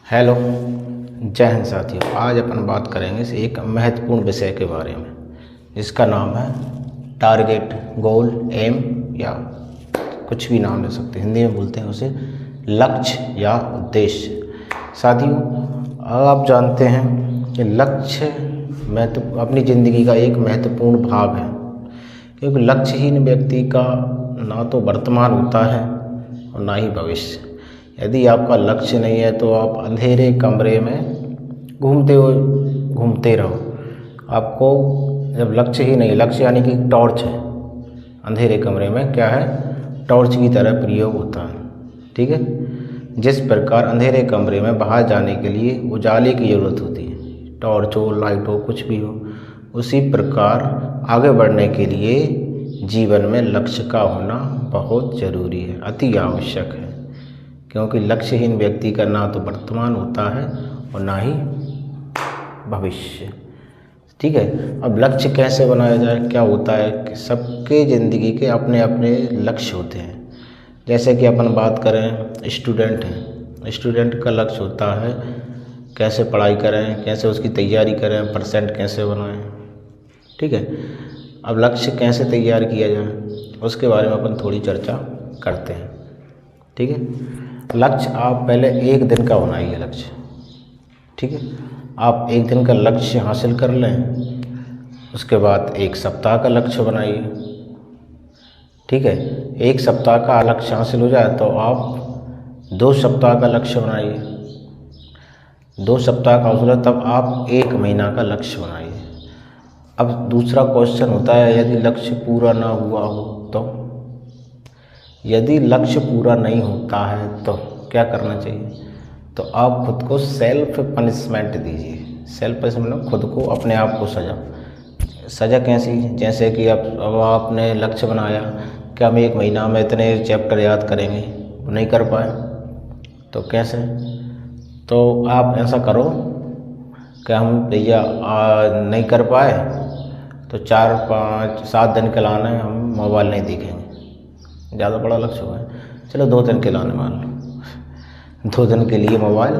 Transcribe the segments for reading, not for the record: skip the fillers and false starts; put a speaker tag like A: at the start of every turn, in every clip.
A: Hello, जय हिंद साथियों। आज अपन बात करेंगे इस एक महत्वपूर्ण विषय के बारे में जिसका नाम है टारगेट, गोल, एम या कुछ भी नाम ले सकते हैं। हिंदी में बोलते हैं उसे लक्ष्य या उद्देश्य। साथियों, आप जानते हैं कि लक्ष्य अपनी ज़िंदगी का एक महत्वपूर्ण भाग है, क्योंकि लक्ष्यहीन व्यक्ति का ना तो वर्तमान होता है और ना ही भविष्य। यदि आपका लक्ष्य नहीं है तो आप अंधेरे कमरे में घूमते रहो। आपको जब लक्ष्य ही नहीं, लक्ष्य यानी कि टॉर्च है, अंधेरे कमरे में क्या है, टॉर्च की तरह प्रयोग होता है। ठीक है, जिस प्रकार अंधेरे कमरे में बाहर जाने के लिए उजाले की ज़रूरत होती है, टॉर्च हो, लाइट हो, कुछ भी हो, उसी प्रकार आगे बढ़ने के लिए जीवन में लक्ष्य का होना बहुत ज़रूरी है, अति आवश्यक है। क्योंकि लक्ष्यहीन व्यक्ति का ना तो वर्तमान होता है और ना ही भविष्य। ठीक है, अब लक्ष्य कैसे बनाया जाए, क्या होता है कि सबके ज़िंदगी के अपने अपने लक्ष्य होते हैं। जैसे कि अपन बात करें, स्टूडेंट हैं, स्टूडेंट का लक्ष्य होता है कैसे पढ़ाई करें, कैसे उसकी तैयारी करें, परसेंट कैसे बनाएं। ठीक है, अब लक्ष्य कैसे तैयार किया जाए उसके बारे में अपन थोड़ी चर्चा करते हैं। ठीक है, लक्ष्य आप पहले एक दिन का बनाइए लक्ष्य। ठीक है, आप एक दिन का लक्ष्य हासिल कर लें, उसके बाद एक सप्ताह का लक्ष्य बनाइए। ठीक है, एक सप्ताह का लक्ष्य हासिल हो जाए तो आप 2 सप्ताह का लक्ष्य बनाइए। 2 सप्ताह का हासिल हो तब आप 1 महीना का लक्ष्य बनाइए। अब दूसरा क्वेश्चन होता है, यदि लक्ष्य पूरा ना हुआ हो तो? यदि लक्ष्य पूरा नहीं होता है तो क्या करना चाहिए? तो आप खुद को सेल्फ पनिशमेंट दीजिए। सेल्फ पनिशमेंट, खुद को, अपने आप को सज़ा कैसी? जैसे कि अब आपने लक्ष्य बनाया कि हम 1 महीना में इतने चैप्टर याद करेंगे, नहीं कर पाए तो कैसे? तो आप ऐसा करो कि हम भैया नहीं कर पाए तो 4, 5, 7 दिन के लाने हम मोबाइल नहीं देखेंगे। ज़्यादा बड़ा लक्ष्य हुआ है, चलो 2 दिन के लाने मान लो, 2 दिन के लिए मोबाइल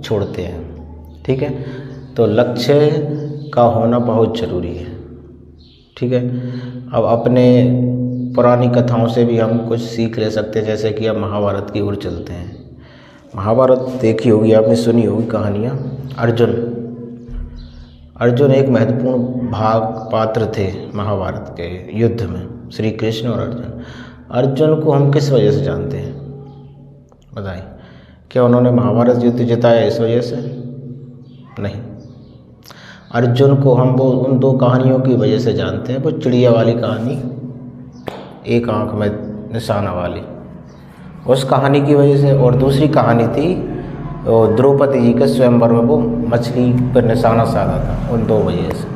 A: छोड़ते हैं। ठीक है, तो लक्ष्य का होना बहुत ज़रूरी है। ठीक है, अब अपने पुरानी कथाओं से भी हम कुछ सीख ले सकते हैं। जैसे कि अब महाभारत की ओर चलते हैं। महाभारत देखी होगी आपने, सुनी होगी कहानियाँ। अर्जुन एक महत्वपूर्ण पात्र थे महाभारत के युद्ध में, श्री कृष्ण और अर्जुन को हम किस वजह से जानते हैं बताइए? क्या उन्होंने महाभारत युद्ध जिताया इस वजह से? नहीं। अर्जुन को हम वो उन 2 कहानियों की वजह से जानते हैं। वो चिड़िया वाली कहानी, एक आंख में निशाना वाली, उस कहानी की वजह से, और दूसरी कहानी थी द्रौपदी जी के स्वयंवर में वो मछली पर निशाना साधा था, उन 2 वजह से।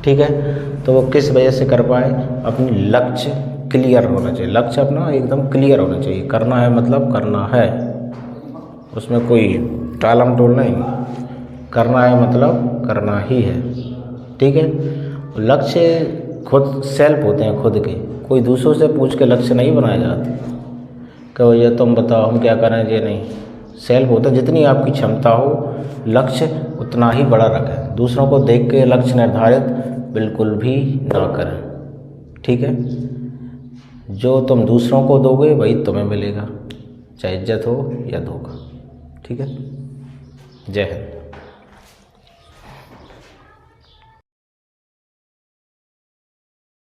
A: ठीक है, तो वो किस वजह से कर पाए? अपनी लक्ष्य क्लियर होना चाहिए। लक्ष्य अपना एकदम क्लियर होना चाहिए। करना है मतलब करना है, उसमें कोई टालम टोल नहीं। करना है मतलब करना ही है। ठीक है, लक्ष्य खुद सेल्फ होते हैं, खुद के, कोई दूसरों से पूछ के लक्ष्य नहीं बनाए जाते कि भैया तुम बताओ हम क्या करें। ये नहीं, सेल्फ होता है। जितनी आपकी क्षमता हो लक्ष्य उतना ही बड़ा रखें। दूसरों को देख के लक्ष्य निर्धारित बिल्कुल भी ना करें। ठीक है, जो तुम दूसरों को दोगे वही तुम्हें मिलेगा, चाहे इज्जत हो या धोखा। ठीक है, जय हिंद।